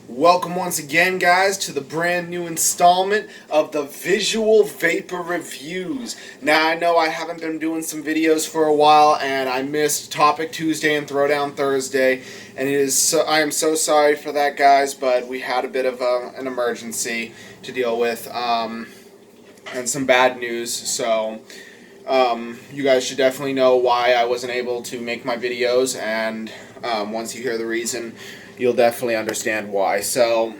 Welcome once again, guys, to the brand new installment of the Visual Vapor Reviews. Now, I know I haven't been doing some videos for a while, and I missed Topic Tuesday and Throwdown Thursday, and I am so sorry for that, guys, but we had a bit of an emergency to deal with, and some bad news, so you guys should definitely know why I wasn't able to make my videos, and once you hear the reason, you'll definitely understand why. So,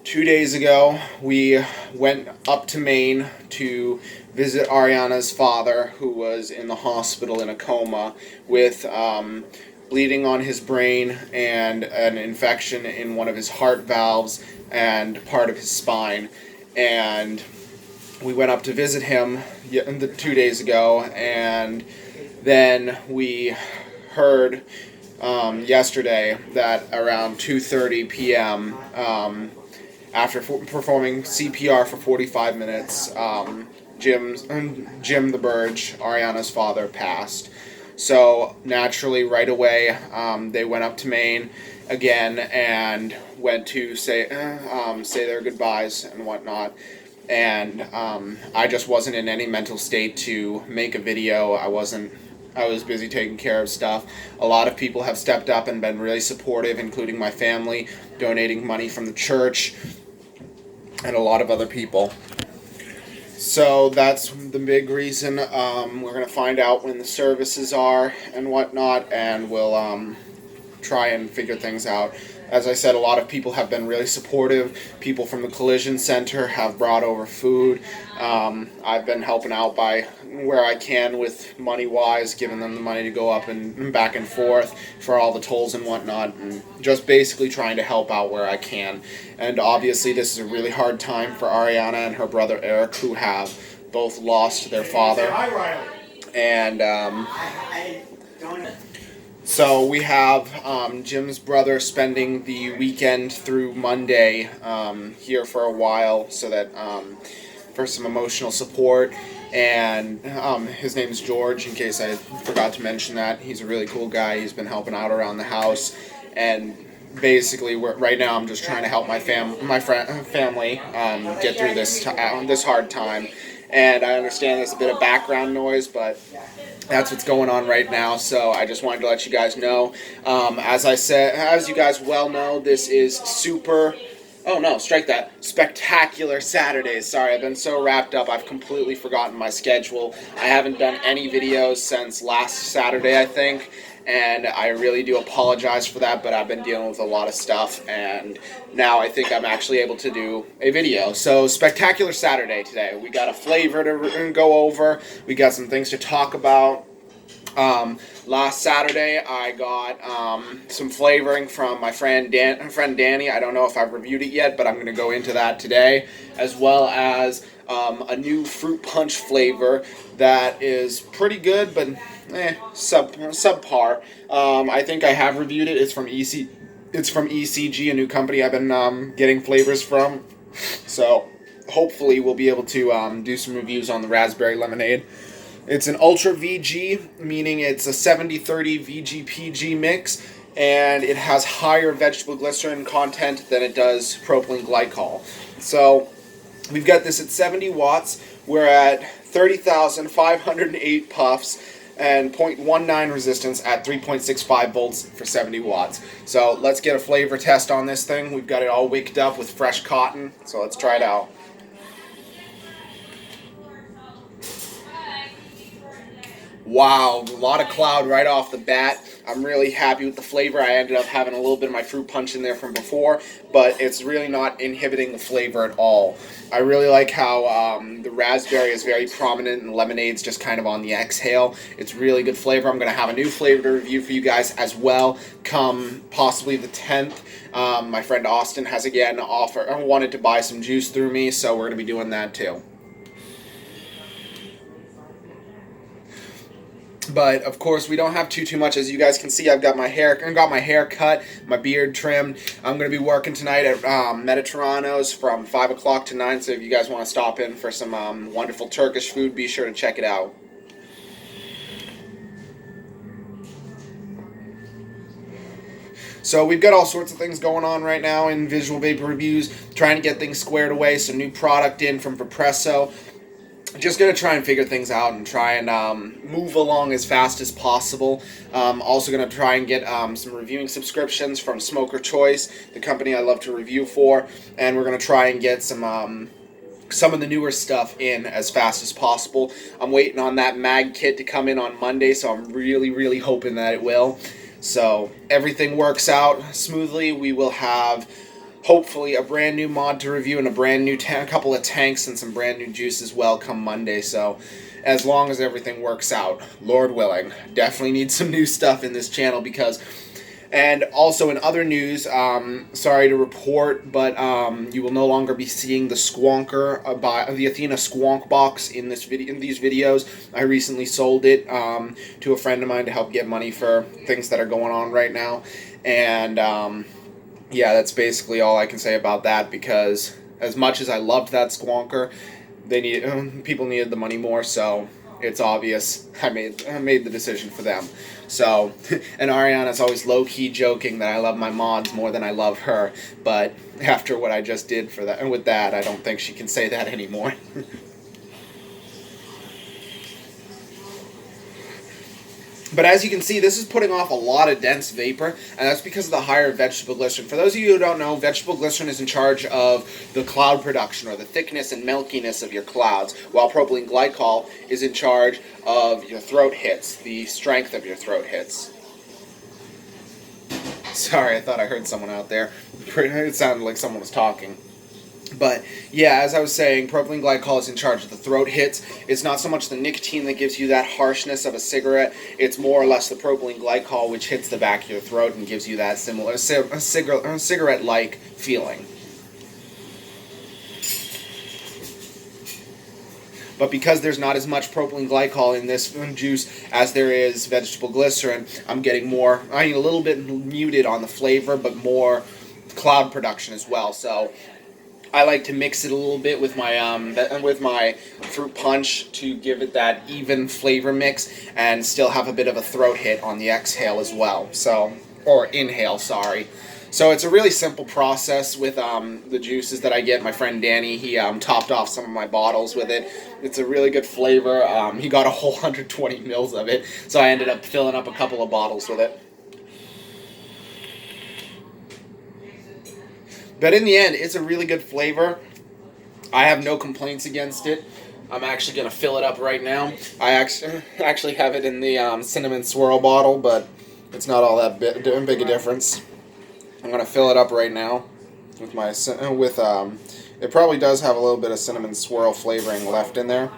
2 days ago, we went up to Maine to visit Ariana's father, who was in the hospital in a coma with bleeding on his brain and an infection in one of his heart valves and part of his spine. And we went up to visit him 2 days ago, and then we heard yesterday that around 2:30 p.m. After performing CPR for 45 minutes, Jim the Burge, Ariana's father, passed. So naturally, right away, they went up to Maine again and went to say their goodbyes and whatnot. And I just wasn't in any mental state to make a video. I was busy taking care of stuff. A lot of people have stepped up and been really supportive, including my family, donating money from the church, and a lot of other people. So that's the big reason. We're going to find out when the services are and whatnot, and we'll try and figure things out. As I said, a lot of people have been really supportive. People from the Collision Center have brought over food. I've been helping out by where I can with money-wise, giving them the money to go up and back and forth for all the tolls and whatnot, and just basically trying to help out where I can. And obviously this is a really hard time for Ariana and her brother Eric, who have both lost their father. And so we have Jim's brother spending the weekend through Monday here for a while, so that for some emotional support. And his name's George, in case I forgot to mention that. He's a really cool guy. He's been helping out around the house, and basically right now I'm just trying to help my family get through this hard time. And I understand there's a bit of background noise, but that's what's going on right now, so I just wanted to let you guys know. As you guys well know, this is Spectacular Saturdays. Sorry, I've been so wrapped up, I've completely forgotten my schedule. I haven't done any videos since last Saturday, I think, and I really do apologize for that, but I've been dealing with a lot of stuff, and now I think I'm actually able to do a video. So, Spectacular Saturday today. We got a flavor to go over. We got some things to talk about. Last Saturday, I got some flavoring from my friend Danny. I don't know if I've reviewed it yet, but I'm going to go into that today, as well as a new fruit punch flavor that is pretty good, but subpar. I think I have reviewed it. It's from ECG, a new company I've been getting flavors from. So hopefully we'll be able to do some reviews on the raspberry lemonade. It's an Ultra VG, meaning it's a 70-30 VG-PG mix, and it has higher vegetable glycerin content than it does propylene glycol. So we've got this at 70 watts. We're at 30,508 puffs and 0.19 resistance at 3.65 volts for 70 watts. So let's get a flavor test on this thing. We've got it all wicked up with fresh cotton, so let's try it out. Wow, a lot of cloud right off the bat. I'm really happy with the flavor. I ended up having a little bit of my fruit punch in there from before, but it's really not inhibiting the flavor at all. I really like how the raspberry is very prominent and lemonade's just kind of on the exhale. It's really good flavor. I'm going to have a new flavor to review for you guys as well come possibly the 10th. My friend Austin has again wanted to buy some juice through me, so we're going to be doing that too. But of course, we don't have too much. As you guys can see, I've got my hair cut, my beard trimmed. I'm going to be working tonight at Mediterranos from 5 o'clock to 9. So if you guys want to stop in for some wonderful Turkish food, be sure to check it out. So we've got all sorts of things going on right now in Visual Vapor Reviews, trying to get things squared away, some new product in from Vapresso. Just going to try and figure things out and try and move along as fast as possible. Also going to try and get some reviewing subscriptions from Smoker Choice, the company I love to review for, and we're going to try and get some of the newer stuff in as fast as possible. I'm waiting on that mag kit to come in on Monday, so I'm really hoping that it will. So everything works out smoothly. We will have hopefully a brand new mod to review and a brand new couple of tanks and some brand new juice as well come Monday. So as long as everything works out, Lord willing, definitely need some new stuff in this channel because. And also in other news, sorry to report, but you will no longer be seeing the Squonker by the Athena Squonk box in these videos. I recently sold it to a friend of mine to help get money for things that are going on right now, and yeah, that's basically all I can say about that, because as much as I loved that Squonker, people needed the money more, so it's obvious I made the decision for them. So, and Ariana's always low-key joking that I love my mods more than I love her, but after what I just did with that, I don't think she can say that anymore. But as you can see, this is putting off a lot of dense vapor, and that's because of the higher vegetable glycerin. For those of you who don't know, vegetable glycerin is in charge of the cloud production, or the thickness and milkiness of your clouds, while propylene glycol is in charge of your throat hits, the strength of your throat hits. Sorry, I thought I heard someone out there. It sounded like someone was talking. But yeah, as I was saying, propylene glycol is in charge of the throat hits. It's not so much the nicotine that gives you that harshness of a cigarette. It's more or less the propylene glycol which hits the back of your throat and gives you that similar cigarette-like feeling. But because there's not as much propylene glycol in this juice as there is vegetable glycerin, I'm getting more, a little bit muted on the flavor, but more cloud production as well. So I like to mix it a little bit with my fruit punch to give it that even flavor mix and still have a bit of a throat hit on the exhale as well. So, or inhale, sorry. So it's a really simple process with the juices that I get. My friend Danny, he topped off some of my bottles with it. It's a really good flavor. He got a whole 120 mils of it, so I ended up filling up a couple of bottles with it. But in the end, it's a really good flavor. I have no complaints against it. I'm actually going to fill it up right now. I actually have it in the cinnamon swirl bottle, but it's not all that big a difference. I'm going to fill it up right now with it probably does have a little bit of cinnamon swirl flavoring left in there,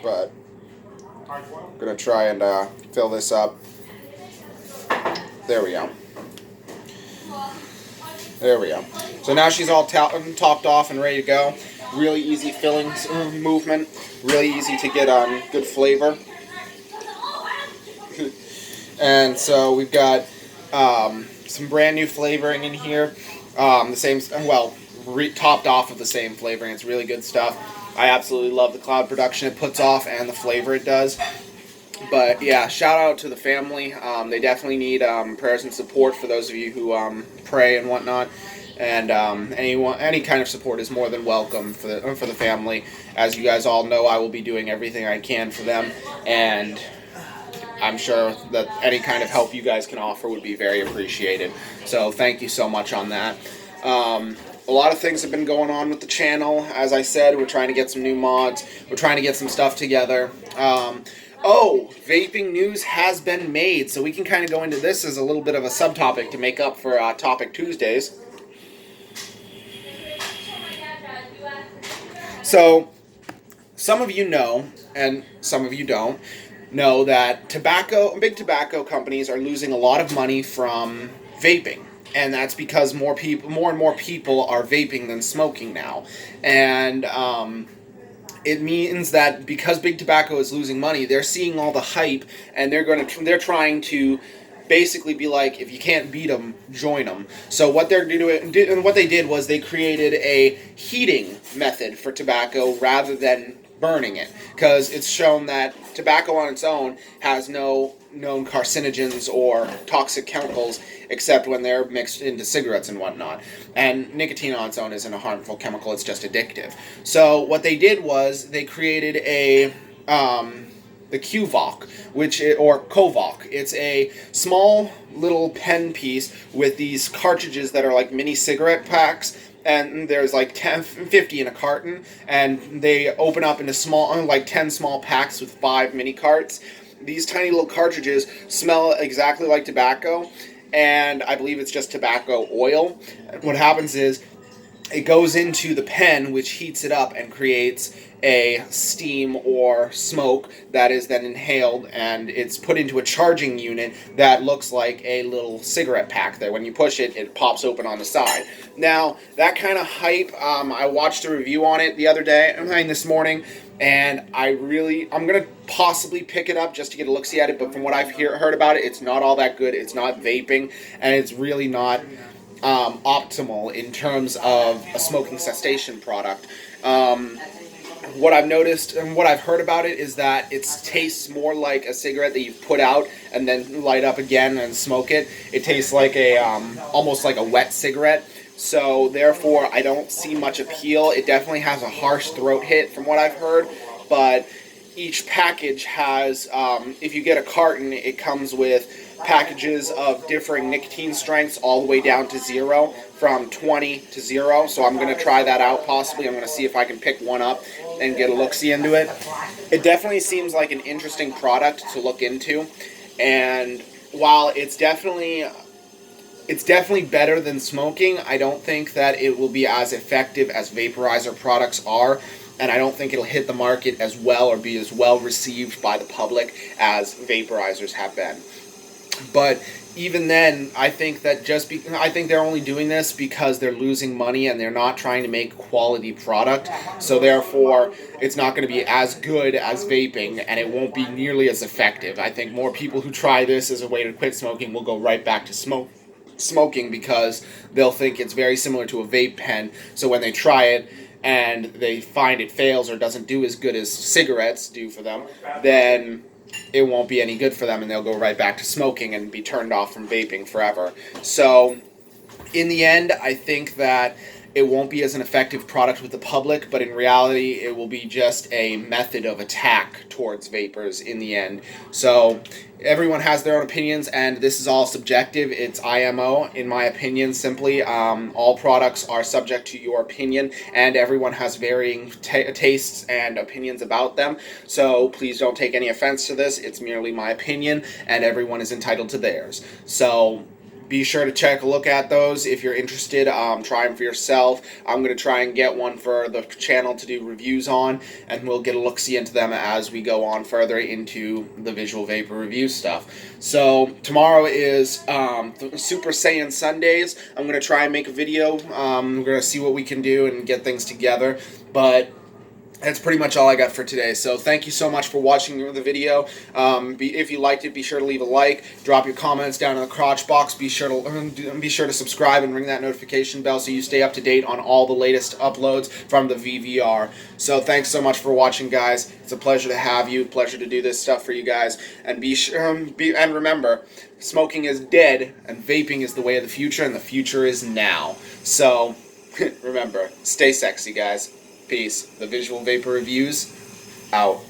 but I'm going to try and fill this up. There we go. There we go. So now she's all topped off and ready to go. Really easy filling movement. Really easy to get good flavor. And so we've got some brand new flavoring in here. The same, topped off of the same flavoring. It's really good stuff. I absolutely love the cloud production it puts off and the flavor it does. But yeah, shout out to the family. They definitely need prayers and support for those of you who pray and whatnot. And any kind of support is more than welcome for the family. As you guys all know, I will be doing everything I can for them, and I'm sure that any kind of help you guys can offer would be very appreciated. So thank you so much on that. A lot of things have been going on with the channel. As I said, we're trying to get some new mods. We're trying to get some stuff together. Vaping news has been made, so we can kind of go into this as a little bit of a subtopic to make up for Topic Tuesdays. So, some of you know, and some of you don't, know that big tobacco companies are losing a lot of money from vaping. And that's because more and more people are vaping than smoking now. And it means that because big tobacco is losing money, they're seeing all the hype, and they're trying to basically be like, if you can't beat them, join them. So what they did was they created a heating method for tobacco rather than burning it, because it's shown that tobacco on its own has no known carcinogens or toxic chemicals, except when they're mixed into cigarettes and whatnot. And nicotine on its own isn't a harmful chemical, it's just addictive. So what they did was they created the QVOC, or Kovoc. It's a small little pen piece with these cartridges that are like mini cigarette packs, and there's like 50 in a carton, and they open up into 10 small packs with 5 mini carts. These tiny little cartridges smell exactly like tobacco, and I believe it's just tobacco oil. What happens is it goes into the pen, which heats it up and creates a steam or smoke that is then inhaled, and it's put into a charging unit that looks like a little cigarette pack there. When you push it, it pops open on the side. Now, that kind of hype, I watched a review on it the other day, this morning, and I'm going to possibly pick it up just to get a look-see at it, but from what I've heard about it, it's not all that good. It's not vaping, and it's really not optimal in terms of a smoking cessation product. What I've noticed and what I've heard about it is that it tastes more like a cigarette that you put out and then light up again and smoke it. It tastes like almost like a wet cigarette. So therefore, I don't see much appeal. It definitely has a harsh throat hit from what I've heard, but each package has, if you get a carton, it comes with packages of differing nicotine strengths all the way down to 0, from 20 to 0. So I'm going to try that out possibly. I'm going to see if I can pick one up and get a look-see into it. It definitely seems like an interesting product to look into, and while it's definitely better than smoking, I don't think that it will be as effective as vaporizer products are, and I don't think it'll hit the market as well or be as well received by the public as vaporizers have been. But even then, I think that I think they're only doing this because they're losing money and they're not trying to make quality product. So therefore, it's not going to be as good as vaping, and it won't be nearly as effective. I think more people who try this as a way to quit smoking will go right back to smoking because they'll think it's very similar to a vape pen. So when they try it and they find it fails or doesn't do as good as cigarettes do for them, then it won't be any good for them, and they'll go right back to smoking and be turned off from vaping forever. So in the end, I think that it won't be as an effective product with the public, but in reality, it will be just a method of attack towards vapors in the end. So everyone has their own opinions, and this is all subjective. It's IMO, in my opinion, simply. All products are subject to your opinion, and everyone has varying tastes and opinions about them. So please don't take any offense to this. It's merely my opinion, and everyone is entitled to theirs. So be sure to check a look at those if you're interested. Try them for yourself. I'm going to try and get one for the channel to do reviews on, and we'll get a look-see into them as we go on further into the visual vapor review stuff. So tomorrow is Super Saiyan Sundays. I'm going to try and make a video. We're going to see what we can do and get things together, but that's pretty much all I got for today. So thank you so much for watching the video. If you liked it, be sure to leave a like. Drop your comments down in the crotch box. Be sure to subscribe and ring that notification bell so you stay up to date on all the latest uploads from the VVR. So thanks so much for watching, guys. It's a pleasure to have you. Pleasure to do this stuff for you guys. And and remember, smoking is dead, and vaping is the way of the future, and the future is now. So remember, stay sexy, guys. Peace. The Visual Vapor Reviews, out.